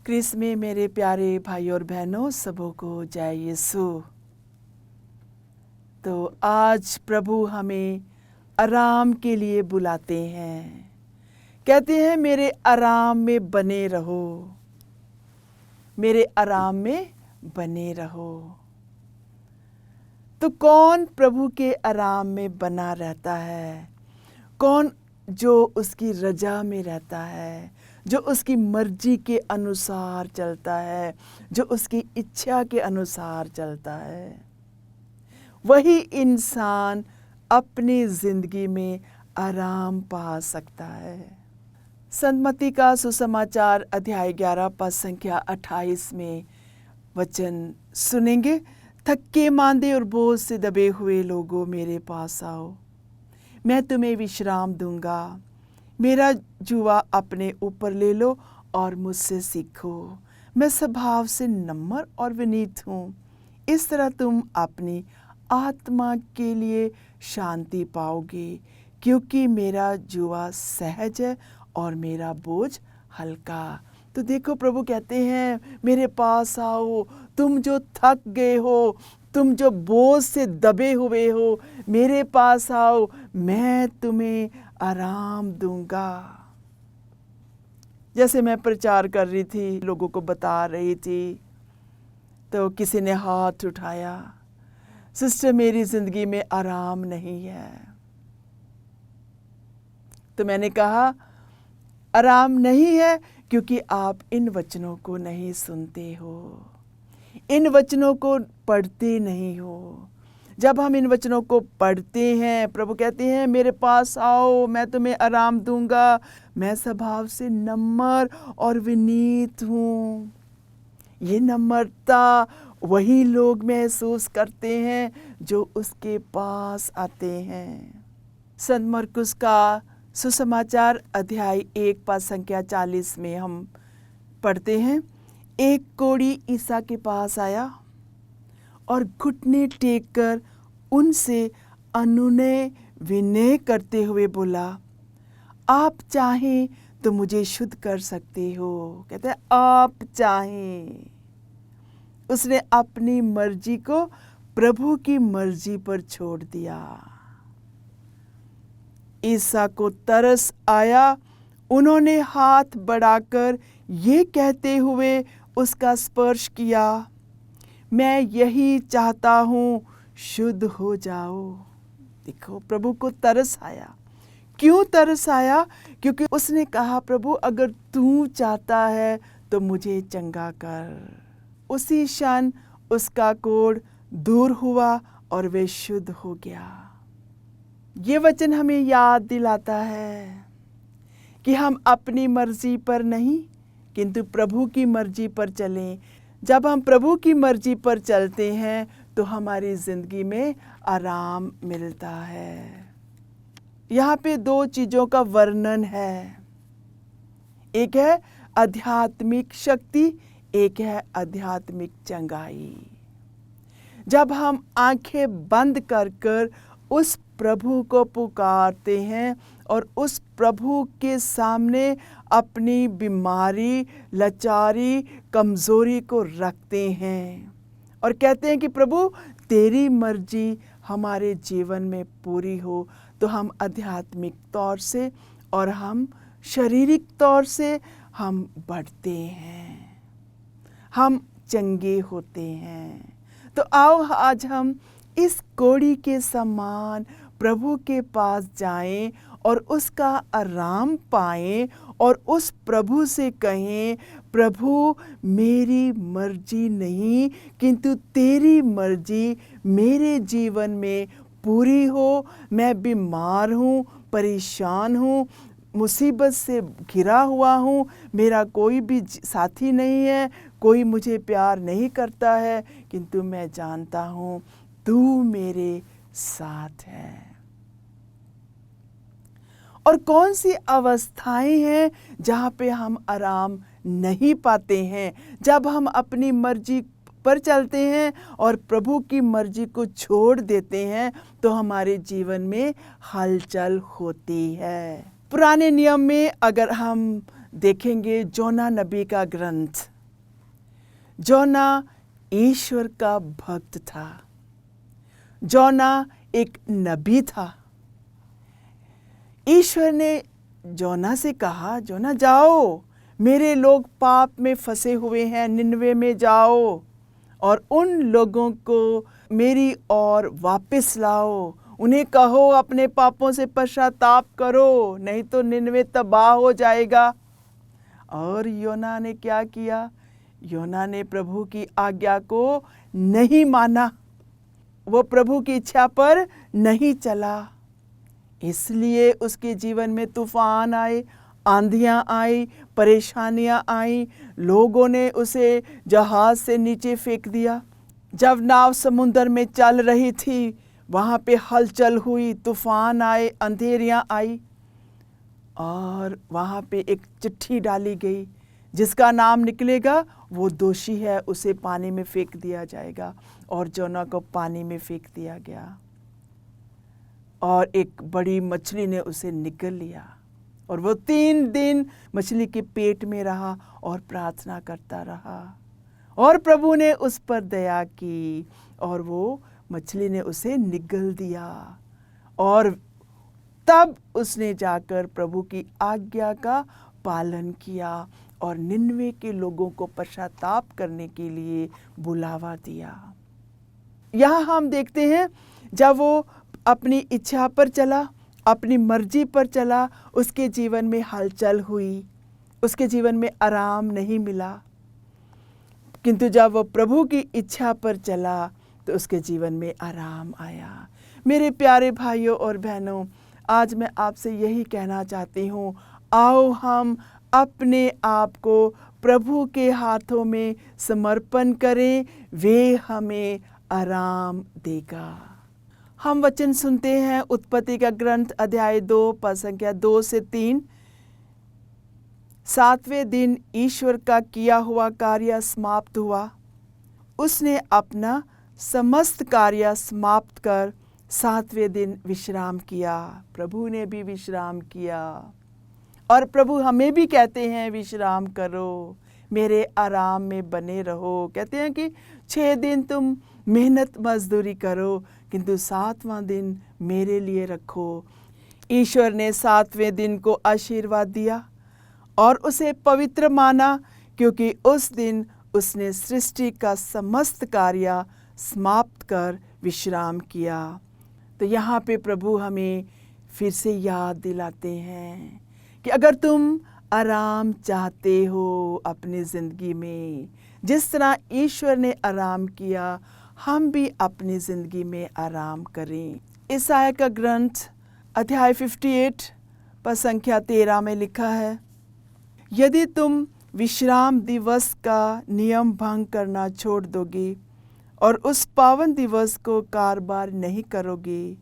Chris में मेरे प्यारे भाई और बहनों, सबों को जय यीशु। तो आज प्रभु हमें आराम के लिए बुलाते हैं। कहते हैं मेरे आराम में बने रहो, मेरे आराम में बने रहो। तो कौन प्रभु के आराम में बना रहता है? कौन जो उसकी रजा में रहता है, जो उसकी मर्जी के अनुसार चलता है, जो उसकी इच्छा के अनुसार चलता है, वही इंसान अपनी जिंदगी में आराम पा सकता है। संत मत्ती का सुसमाचार अध्याय 11 पद संख्या 28 में वचन सुनेंगे। थके मांदे और बोझ से दबे हुए लोगों, मेरे पास आओ, मैं तुम्हें विश्राम दूंगा। मेरा जुआ अपने ऊपर ले लो और मुझसे सीखो, मैं स्वभाव से नम्र और विनीत हूँ। इस तरह तुम अपनी आत्मा के लिए शांति पाओगे, क्योंकि मेरा जुआ सहज है और मेरा बोझ हल्का। तो देखो, प्रभु कहते हैं मेरे पास आओ, तुम जो थक गए हो, तुम जो बोझ से दबे हुए हो, मेरे पास आओ, मैं तुम्हें आराम दूंगा। जैसे मैं प्रचार कर रही थी, लोगों को बता रही थी, तो किसी ने हाथ उठाया, सिस्टर मेरी जिंदगी में आराम नहीं है। तो मैंने कहा आराम नहीं है क्योंकि आप इन वचनों को नहीं सुनते हो, इन वचनों को पढ़ते नहीं हो। जब हम इन वचनों को पढ़ते हैं, प्रभु कहते हैं मेरे पास आओ, मैं तुम्हें आराम दूंगा, मैं स्वभाव से नम्र और विनीत हूँ। ये नम्रता वही लोग महसूस करते हैं जो उसके पास आते हैं। संत मरकुस का सुसमाचार अध्याय 1 पद संख्या 40 में हम पढ़ते हैं। एक कोढ़ी ईसा के पास आया और घुटने टेक कर उनसे अनुनय विनय करते हुए बोला, आप चाहें तो मुझे शुद्ध कर सकते हो। कहते हैं आप चाहें। उसने अपनी मर्जी को प्रभु की मर्जी पर छोड़ दिया। ईसा को तरस आया, उन्होंने हाथ बढ़ाकर ये कहते हुए उसका स्पर्श किया, मैं यही चाहता हूँ, शुद्ध हो जाओ। देखो, प्रभु को तरस आया। क्यों तरस आया? क्योंकि उसने कहा प्रभु अगर तू चाहता है तो मुझे चंगा कर। उसी क्षण उसका कोढ़ दूर हुआ और वे शुद्ध हो गया। ये वचन हमें याद दिलाता है कि हम अपनी मर्जी पर नहीं किंतु प्रभु की मर्जी पर चलें। जब हम प्रभु की मर्जी पर चलते हैं तो हमारी जिंदगी में आराम मिलता है। यहाँ पे 2 चीज़ों का वर्णन है, एक है आध्यात्मिक शक्ति, एक है आध्यात्मिक चंगाई। जब हम आंखें बंद कर कर उस प्रभु को पुकारते हैं और उस प्रभु के सामने अपनी बीमारी, लाचारी, कमज़ोरी को रखते हैं और कहते हैं कि प्रभु तेरी मर्जी हमारे जीवन में पूरी हो, तो हम आध्यात्मिक तौर से और हम शारीरिक तौर से हम बढ़ते हैं, हम चंगे होते हैं। तो आओ आज हम इस कोढ़ी के समान प्रभु के पास जाएं और उसका आराम पाएं और उस प्रभु से कहें, प्रभु मेरी मर्जी नहीं किंतु तेरी मर्जी मेरे जीवन में पूरी हो। मैं बीमार हूँ, परेशान हूँ, मुसीबत से घिरा हुआ हूँ, मेरा कोई भी साथी नहीं है, कोई मुझे प्यार नहीं करता है, किंतु मैं जानता हूँ तू मेरे साथ है। और कौन सी अवस्थाएं हैं जहाँ पे हम आराम नहीं पाते हैं? जब हम अपनी मर्जी पर चलते हैं और प्रभु की मर्जी को छोड़ देते हैं तो हमारे जीवन में हलचल होती है। पुराने नियम में अगर हम देखेंगे, जोना नबी का ग्रंथ, जोना ईश्वर का भक्त था। जोना एक नबी था। ईश्वर ने जोना से कहा, जोना जाओ, मेरे लोग पाप में फंसे हुए हैं, निनवे में जाओ और उन लोगों को मेरी ओर वापस लाओ। उन्हें कहो अपने पापों से पश्चाताप करो, नहीं तो निनवे तबाह हो जाएगा। और योना ने क्या किया? योना ने प्रभु की आज्ञा को नहीं माना। वो प्रभु की इच्छा पर नहीं चला। इसलिए उसके जीवन में तूफान आए, आंधियां आई, परेशानियां आई। लोगों ने उसे जहाज से नीचे फेंक दिया। जब नाव समुद्र में चल रही थी, वहाँ पे हलचल हुई, तूफान आए, अंधेरियां आई और वहाँ पे एक चिट्ठी डाली गई, जिसका नाम निकलेगा वो दोषी है, उसे पानी में फेंक दिया जाएगा। और जोना को पानी में फेंक दिया गया और एक बड़ी मछली ने उसे निगल लिया और वो 3 दिन मछली के पेट में रहा और प्रार्थना करता रहा और प्रभु ने उस पर दया की और वो मछली ने उसे निगल दिया। और तब उसने जाकर प्रभु की आज्ञा का पालन किया और निनवे के लोगों को पश्चाताप करने के लिए बुलावा दिया। यहाँ हम देखते हैं जब वो अपनी इच्छा पर चला, अपनी मर्जी पर चला, उसके जीवन में हलचल हुई, उसके जीवन में आराम नहीं मिला। किंतु जब वो प्रभु की इच्छा पर चला तो उसके जीवन में आराम आया। मेरे प्यारे भाइयों और बहनों, आज मैं आपसे यही कहना चाहती हूँ, आओ हम अपने आप को प्रभु के हाथों में समर्पण करें, वे हमें आराम देगा। हम वचन सुनते हैं उत्पत्ति का ग्रंथ अध्याय 2 पद संख्या 2 से 3। 7वें दिन ईश्वर का किया हुआ कार्य समाप्त हुआ। उसने अपना समस्त कार्य समाप्त कर 7वें दिन विश्राम किया। प्रभु ने भी विश्राम किया और प्रभु हमें भी कहते हैं विश्राम करो, मेरे आराम में बने रहो। कहते हैं कि 6 दिन तुम मेहनत मजदूरी करो, किंतु 7वां दिन मेरे लिए रखो। ईश्वर ने 7वें दिन को आशीर्वाद दिया और उसे पवित्र माना, क्योंकि उस दिन उसने सृष्टि का समस्त कार्य समाप्त कर विश्राम किया। तो यहाँ पे प्रभु हमें फिर से याद दिलाते हैं कि अगर तुम आराम चाहते हो अपनी ज़िंदगी में, जिस तरह ईश्वर ने आराम किया, हम भी अपनी ज़िंदगी में आराम करें। ईसाया का ग्रंथ अध्याय 58 पद संख्या 13 में लिखा है, यदि तुम विश्राम दिवस का नियम भंग करना छोड़ दोगे और उस पावन दिवस को कारबार नहीं करोगे,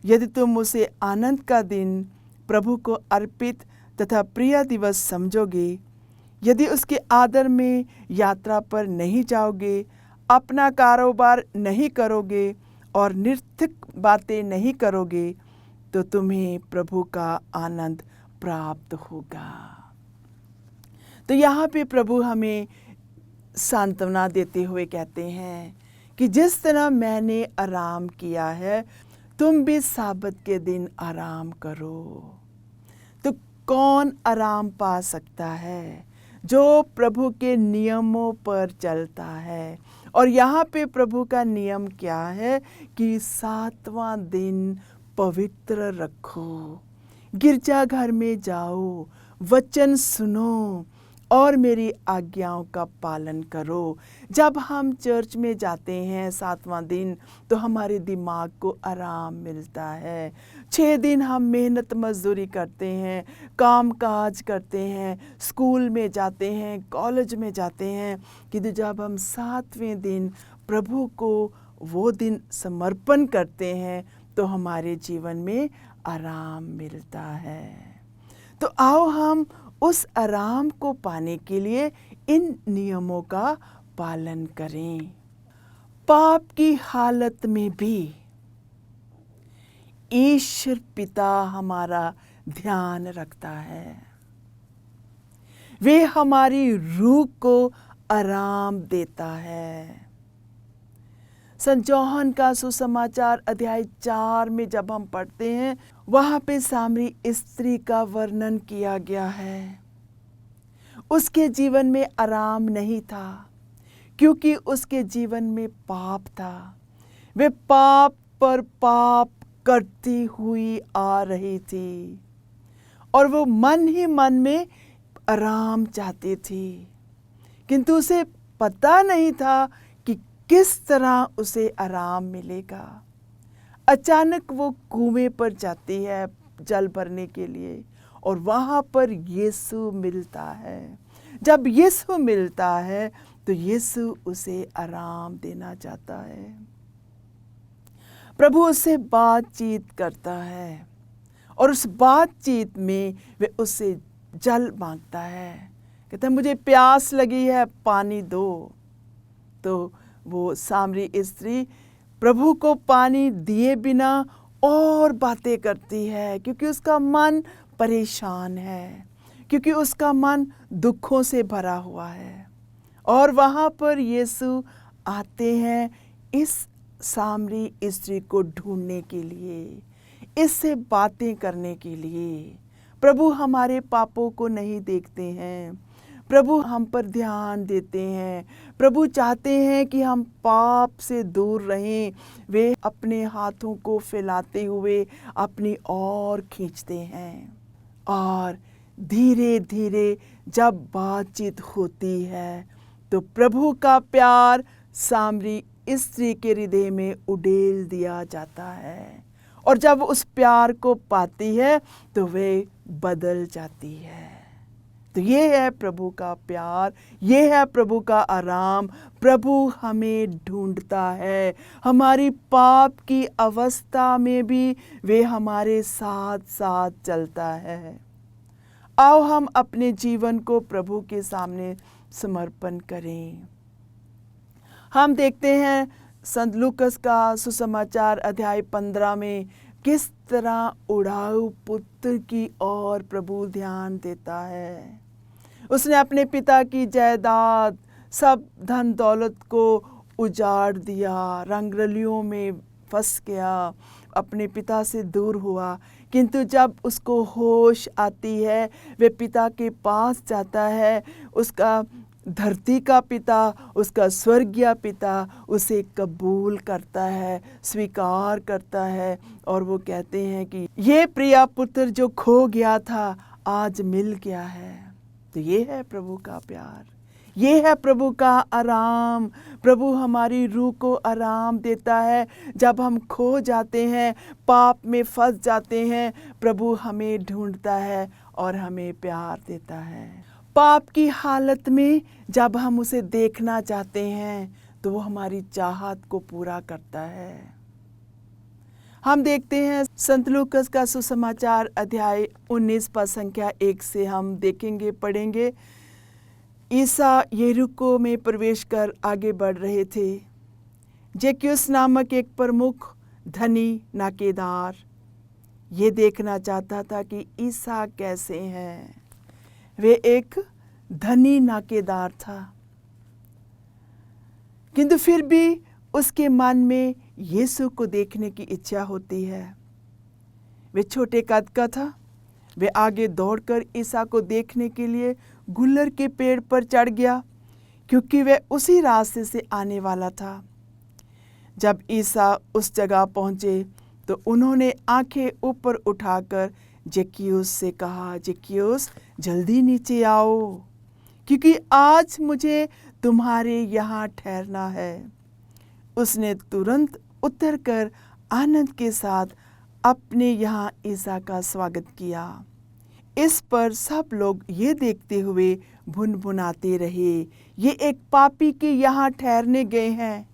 यदि तुम उसे आनंद का दिन, प्रभु को अर्पित तथा प्रिय दिवस समझोगे, यदि उसके आदर में यात्रा पर नहीं जाओगे, अपना कारोबार नहीं करोगे और निर्थक बातें नहीं करोगे, तो तुम्हें प्रभु का आनंद प्राप्त होगा। तो यहाँ पे प्रभु हमें सांत्वना देते हुए कहते हैं कि जिस तरह मैंने आराम किया है, तुम भी साबत के दिन आराम करो। तो कौन आराम पा सकता है? जो प्रभु के नियमों पर चलता है। और यहाँ पे प्रभु का नियम क्या है कि 7वां दिन पवित्र रखो, गिरजाघर में जाओ, वचन सुनो और मेरी आज्ञाओं का पालन करो। जब हम चर्च में जाते हैं 7वां दिन, तो हमारे दिमाग को आराम मिलता है। 6 दिन हम मेहनत मजदूरी करते हैं, काम काज करते हैं, स्कूल में जाते हैं, कॉलेज में जाते हैं, किंतु जब हम 7वें दिन प्रभु को वो दिन समर्पण करते हैं, तो हमारे जीवन में आराम मिलता है। तो आओ हम उस आराम को पाने के लिए इन नियमों का पालन करें। पाप की हालत में भी ईश्वर पिता हमारा ध्यान रखता है। वे हमारी रूह को आराम देता है। संत जौहन का सुसमाचार अध्याय 4 में जब हम पढ़ते हैं, वहाँ पे सामरी स्त्री का वर्णन किया गया है। उसके जीवन में आराम नहीं था, क्योंकि उसके जीवन में पाप था। वे पाप पर पाप करती हुई आ रही थी और वो मन ही मन में आराम चाहती थी, किंतु उसे पता नहीं था कि किस तरह उसे आराम मिलेगा। अचानक वो कुएं पर जाती है जल भरने के लिए और वहाँ पर यीशु मिलता है। जब यीशु मिलता है तो यीशु उसे आराम देना चाहता है। प्रभु उससे बातचीत करता है और उस बातचीत में वे उससे जल मांगता है। कहता है मुझे प्यास लगी है, पानी दो। तो वो सामरी स्त्री प्रभु को पानी दिए बिना और बातें करती है, क्योंकि उसका मन परेशान है, क्योंकि उसका मन दुखों से भरा हुआ है। और वहाँ पर यीशु आते हैं इस सामरी स्त्री को ढूंढने के लिए, इससे बातें करने के लिए। प्रभु हमारे पापों को नहीं देखते हैं, प्रभु हम पर ध्यान देते हैं। प्रभु चाहते हैं कि हम पाप से दूर रहें। वे अपने हाथों को फैलाते हुए अपनी ओर खींचते हैं और धीरे धीरे जब बातचीत होती है तो प्रभु का प्यार सामरी स्त्री के हृदय में उड़ेल दिया जाता है और जब उस प्यार को पाती है तो वे बदल जाती है। तो ये है प्रभु का प्यार, ये है प्रभु का आराम। प्रभु हमें ढूंढता है, हमारी पाप की अवस्था में भी वे हमारे साथ साथ चलता है। आओ हम अपने जीवन को प्रभु के सामने समर्पण करें। हम देखते हैं संत लूकस का सुसमाचार अध्याय 15 में किस तरह उड़ाऊ पुत्र की ओर प्रभु ध्यान देता है। उसने अपने पिता की जायदाद, सब धन दौलत को उजाड़ दिया, रंगरलियों में फंस गया, अपने पिता से दूर हुआ। किंतु जब उसको होश आती है, वे पिता के पास जाता है। उसका धरती का पिता, उसका स्वर्गीय पिता उसे कबूल करता है, स्वीकार करता है और वो कहते हैं कि ये प्रिय पुत्र जो खो गया था आज मिल गया है। तो ये है प्रभु का प्यार, ये है प्रभु का आराम। प्रभु हमारी रूह को आराम देता है। जब हम खो जाते हैं, पाप में फंस जाते हैं, प्रभु हमें ढूंढता है और हमें प्यार देता है। पाप की हालत में जब हम उसे देखना चाहते हैं तो वो हमारी चाहत को पूरा करता है। हम देखते हैं संत लूकस का सुसमाचार अध्याय 19 पद संख्या 1 से हम देखेंगे, पढ़ेंगे। ईसा यरीहो में प्रवेश कर आगे बढ़ रहे थे। जक्कैयुस नामक एक प्रमुख धनी नाकेदार ये देखना चाहता था कि ईसा कैसे हैं। वे एक धनी नाकेदार था, किंतु फिर भी उसके मन में यीशु को देखने की इच्छा होती है। वे छोटे कद का था। वे आगे दौड़कर ईसा को देखने के लिए गुलर के पेड़ पर चढ़ गया, क्योंकि वह उसी रास्ते से आने वाला था। जब ईसा उस जगह पहुंचे तो उन्होंने आंखें ऊपर उठाकर जक्कैयुस से कहा, जक्कैयुस जल्दी नीचे आओ, क्योंकि आज मुझे तुम्हारे यहाँ ठहरना है। उसने तुरंत उतरकर आनंद के साथ अपने यहाँ ईसा का स्वागत किया। इस पर सब लोग ये देखते हुए भुनभुनाते रहे, ये एक पापी के यहाँ ठहरने गए हैं।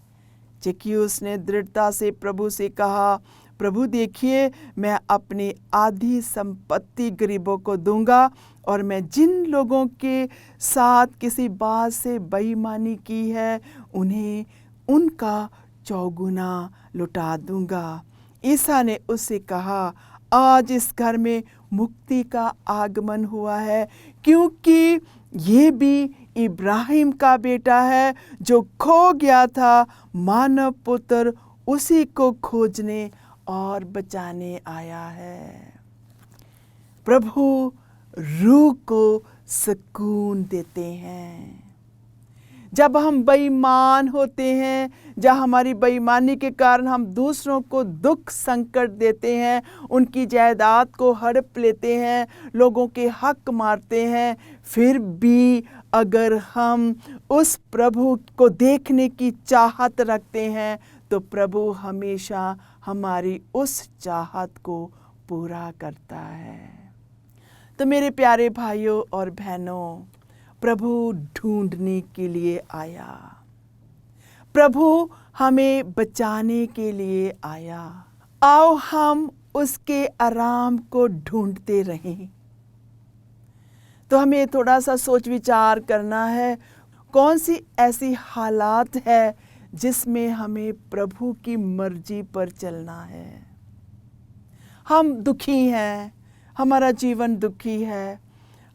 जक्कैयुस ने दृढ़ता से प्रभु से कहा, प्रभु देखिए, मैं अपनी आधी संपत्ति गरीबों को दूंगा और मैं जिन लोगों के साथ किसी बात से बेईमानी की है उन्हें उनका चौगुना लौटा दूंगा। ईसा ने उससे कहा, आज इस घर में मुक्ति का आगमन हुआ है, क्योंकि ये भी इब्राहिम का बेटा है जो खो गया था। मानव पुत्र उसी को खोजने और बचाने आया है। प्रभु रूह को सुकून देते हैं। जब हम बेईमान होते हैं, जब हमारी बेईमानी के कारण हम दूसरों को दुख संकट देते हैं, उनकी जायदाद को हड़प लेते हैं, लोगों के हक मारते हैं, फिर भी अगर हम उस प्रभु को देखने की चाहत रखते हैं तो प्रभु हमेशा हमारी उस चाहत को पूरा करता है। तो मेरे प्यारे भाइयों और बहनों, प्रभु ढूंढने के लिए आया, प्रभु हमें बचाने के लिए आया। आओ हम उसके आराम को ढूंढते रहें। तो हमें थोड़ा सा सोच विचार करना है, कौन सी ऐसी हालात है जिसमें हमें प्रभु की मर्जी पर चलना है। हम दुखी हैं, हमारा जीवन दुखी है,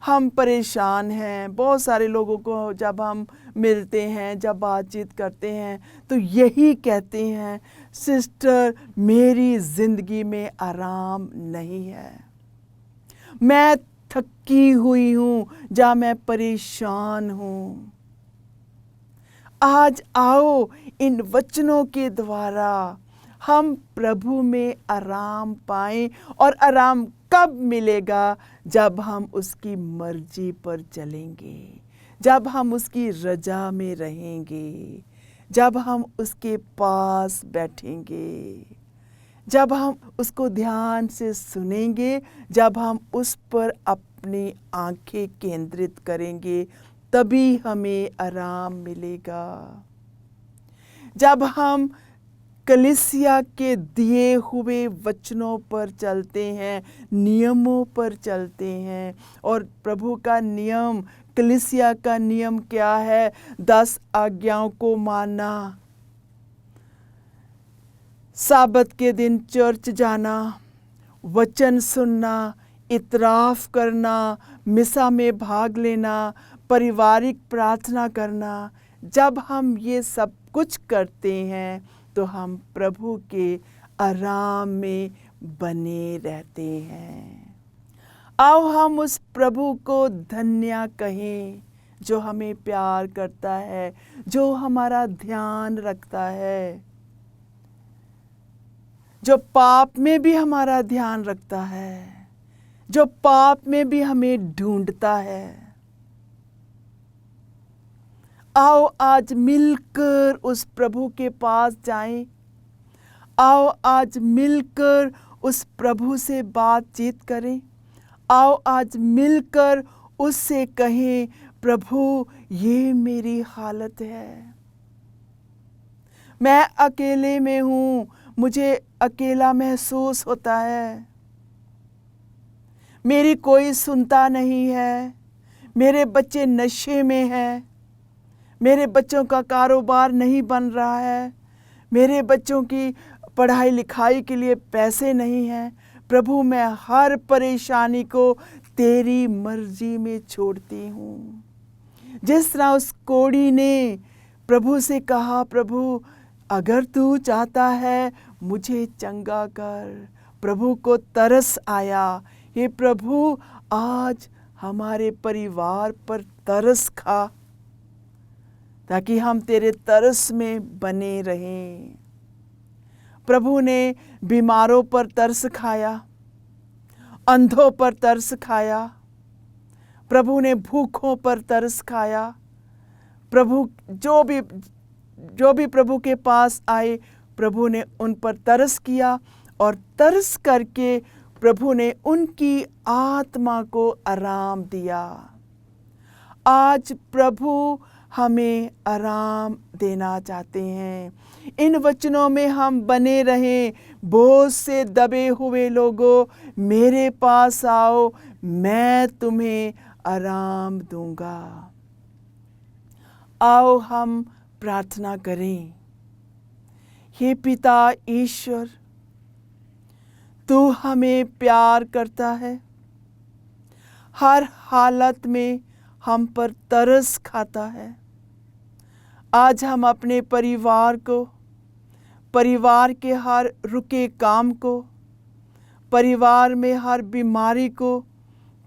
हम परेशान हैं। बहुत सारे लोगों को जब हम मिलते हैं, जब बातचीत करते हैं, तो यही कहते हैं, सिस्टर मेरी ज़िंदगी में आराम नहीं है, मैं थकी हुई हूँ, या मैं परेशान हूँ। आज आओ इन वचनों के द्वारा हम प्रभु में आराम पाएं। और आराम कब मिलेगा? जब हम उसकी मर्जी पर चलेंगे, जब हम उसकी रजा में रहेंगे, जब हम उसके पास बैठेंगे, जब हम उसको ध्यान से सुनेंगे, जब हम उस पर अपनी आंखें केंद्रित करेंगे, तभी हमें आराम मिलेगा। जब हम कलीसिया के दिए हुए वचनों पर चलते हैं, नियमों पर चलते हैं, और प्रभु का नियम, कलीसिया का नियम क्या है? 10 आज्ञाओं को मानना, साबत के दिन चर्च जाना, वचन सुनना, इतराफ करना, मिसा में भाग लेना, पारिवारिक प्रार्थना करना। जब हम ये सब कुछ करते हैं तो हम प्रभु के आराम में बने रहते हैं। आओ हम उस प्रभु को धन्य कहें जो हमें प्यार करता है, जो हमारा ध्यान रखता है, जो पाप में भी हमारा ध्यान रखता है, जो पाप में भी हमें ढूंढता है। आओ आज मिलकर उस प्रभु के पास जाएं। आओ आज मिलकर उस प्रभु से बातचीत करें। आओ आज मिलकर उससे कहें, प्रभु ये मेरी हालत है, मैं अकेले में हूँ, मुझे अकेला महसूस होता है, मेरी कोई सुनता नहीं है, मेरे बच्चे नशे में हैं, मेरे बच्चों का कारोबार नहीं बन रहा है, मेरे बच्चों की पढ़ाई लिखाई के लिए पैसे नहीं हैं। प्रभु मैं हर परेशानी को तेरी मर्जी में छोड़ती हूँ। जिस तरह उस कोढ़ी ने प्रभु से कहा, प्रभु अगर तू चाहता है मुझे चंगा कर। प्रभु को तरस आया, हे प्रभु आज हमारे परिवार पर तरस खा, ताकि हम तेरे तरस में बने रहें। प्रभु ने बीमारों पर तरस खाया, अंधों पर तरस खाया, प्रभु ने भूखों पर तरस खाया। प्रभु जो भी प्रभु के पास आए, प्रभु ने उन पर तरस किया, और तरस करके प्रभु ने उनकी आत्मा को आराम दिया। आज प्रभु हमें आराम देना चाहते हैं। इन वचनों में हम बने रहें। बोझ से दबे हुए लोगों, मेरे पास आओ, मैं तुम्हें आराम दूंगा। आओ हम प्रार्थना करें। हे पिता ईश्वर, तू हमें प्यार करता है। हर हालत में हम पर तरस खाता है। आज हम अपने परिवार को, परिवार के हर रुके काम को, परिवार में हर बीमारी को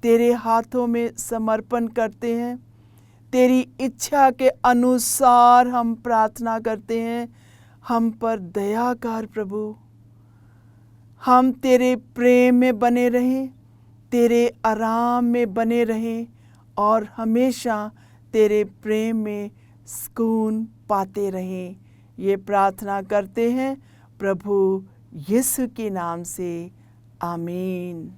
तेरे हाथों में समर्पण करते हैं। तेरी इच्छा के अनुसार हम प्रार्थना करते हैं, हम पर दया कर प्रभु। हम तेरे प्रेम में बने रहें, तेरे आराम में बने रहें और हमेशा तेरे प्रेम में सुकून पाते रहें। ये प्रार्थना करते हैं प्रभु यीशु के नाम से, आमीन।